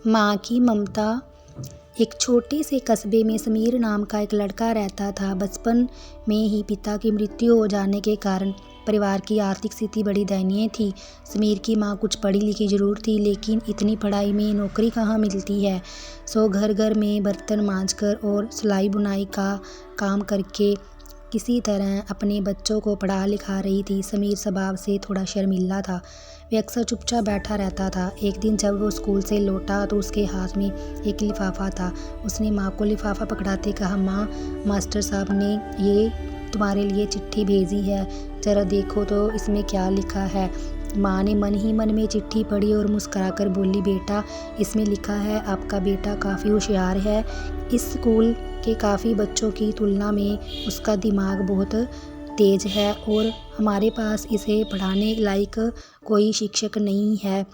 माँ की ममता। एक छोटे से कस्बे में समीर नाम का एक लड़का रहता था। बचपन में ही पिता की मृत्यु हो जाने के कारण परिवार की आर्थिक स्थिति बड़ी दयनीय थी। समीर की माँ कुछ पढ़ी लिखी जरूर थी, लेकिन इतनी पढ़ाई में नौकरी कहाँ मिलती है। सो घर घर में बर्तन मांजकर और सिलाई बुनाई का काम करके किसी तरह अपने बच्चों को पढ़ा लिखा रही थी। समीर स्वभाव से थोड़ा शर्मीला था। वह अक्सर चुपचाप बैठा रहता था। एक दिन जब वो स्कूल से लौटा तो उसके हाथ में एक लिफाफा था। उसने माँ को लिफाफा पकड़ाते कहा, माँ, मास्टर साहब ने ये तुम्हारे लिए चिट्ठी भेजी है, ज़रा देखो तो इसमें क्या लिखा है। माँ ने मन ही मन में चिट्ठी पढ़ी और मुस्कुराकर बोली, बेटा, इसमें लिखा है आपका बेटा काफ़ी होशियार है। इस स्कूल के काफ़ी बच्चों की तुलना में उसका दिमाग बहुत तेज है और हमारे पास इसे पढ़ाने लायक कोई शिक्षक नहीं है,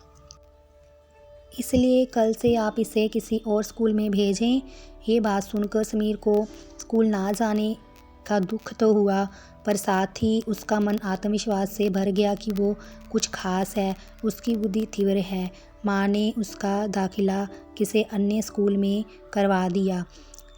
इसलिए कल से आप इसे किसी और स्कूल में भेजें। ये बात सुनकर समीर को स्कूल ना जाने का दुख तो हुआ, पर साथ ही उसका मन आत्मविश्वास से भर गया कि वो कुछ खास है, उसकी बुद्धि तीव्र है। माँ ने उसका दाखिला किसी अन्य स्कूल में करवा दिया।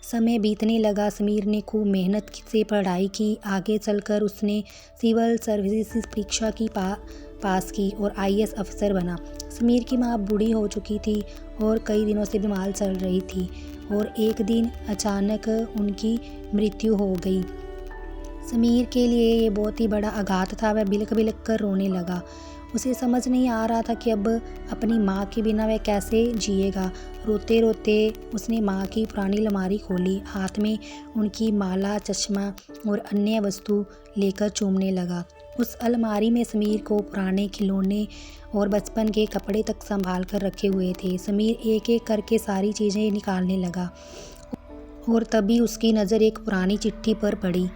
समय बीतने लगा। समीर ने खूब मेहनत से पढ़ाई की। आगे चलकर उसने सिविल सर्विसेज परीक्षा की पास की और IAS अफसर बना। समीर की माँ बूढ़ी हो चुकी थी और कई दिनों से बीमार चल रही थी और एक दिन अचानक उनकी मृत्यु हो गई। समीर के लिए ये बहुत ही बड़ा आघात था। वह बिलख बिलख कर रोने लगा। उसे समझ नहीं आ रहा था कि अब अपनी माँ के बिना वह कैसे जिएगा। रोते रोते उसने माँ की पुरानी अलमारी खोली, हाथ में उनकी माला, चश्मा और अन्य वस्तु लेकर चूमने लगा। उस अलमारी में समीर को पुराने खिलौने और बचपन के कपड़े तक संभाल कर रखे हुए थे। समीर एक एक करके सारी चीज़ें निकालने लगा और तभी उसकी नज़र एक पुरानी चिट्ठी पर पड़ी।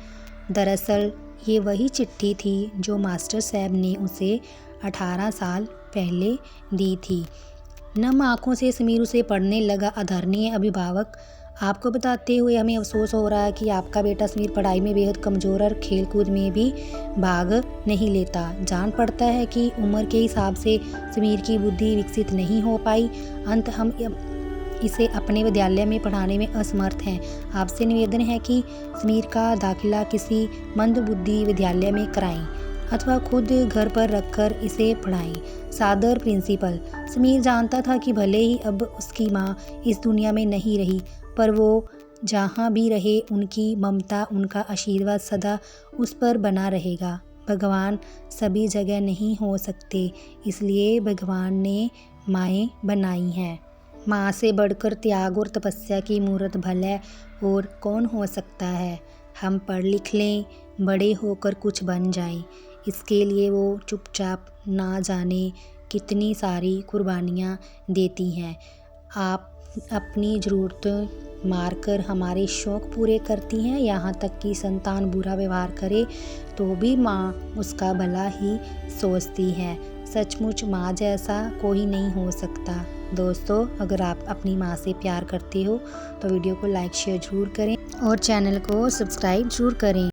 दरअसल ये वही चिट्ठी थी जो मास्टर साहब ने उसे 18 साल पहले दी थी। नम आँखों से समीर उसे पढ़ने लगा। आदरणीय अभिभावक, आपको बताते हुए हमें अफसोस हो रहा है कि आपका बेटा समीर पढ़ाई में बेहद कमज़ोर और खेलकूद में भी भाग नहीं लेता। जान पड़ता है कि उम्र के हिसाब से समीर की बुद्धि विकसित नहीं हो पाई। अंत हम इसे अपने विद्यालय में पढ़ाने में असमर्थ हैं। आपसे निवेदन है कि समीर का दाखिला किसी मंदबुद्धि विद्यालय में कराएं अथवा खुद घर पर रखकर इसे पढ़ाएं। सादर प्रिंसिपल। समीर जानता था कि भले ही अब उसकी माँ इस दुनिया में नहीं रही, पर वो जहाँ भी रहे उनकी ममता, उनका आशीर्वाद सदा उस पर बना रहेगा। भगवान सभी जगह नहीं हो सकते, इसलिए भगवान ने माएँ बनाई हैं। माँ से बढ़कर त्याग और तपस्या की मूर्त भले और कौन हो सकता है। हम पढ़ लिख लें, बड़े होकर कुछ बन जाएं, इसके लिए वो चुपचाप ना जाने कितनी सारी कुर्बानियाँ देती हैं। आप अपनी ज़रूरत मारकर हमारे शौक़ पूरे करती हैं, यहाँ तक कि संतान बुरा व्यवहार करे तो भी माँ उसका भला ही सोचती है। सचमुच माँ जैसा कोई नहीं हो सकता। दोस्तों, अगर आप अपनी माँ से प्यार करते हो तो वीडियो को लाइक शेयर ज़रूर करें और चैनल को सब्सक्राइब ज़रूर करें।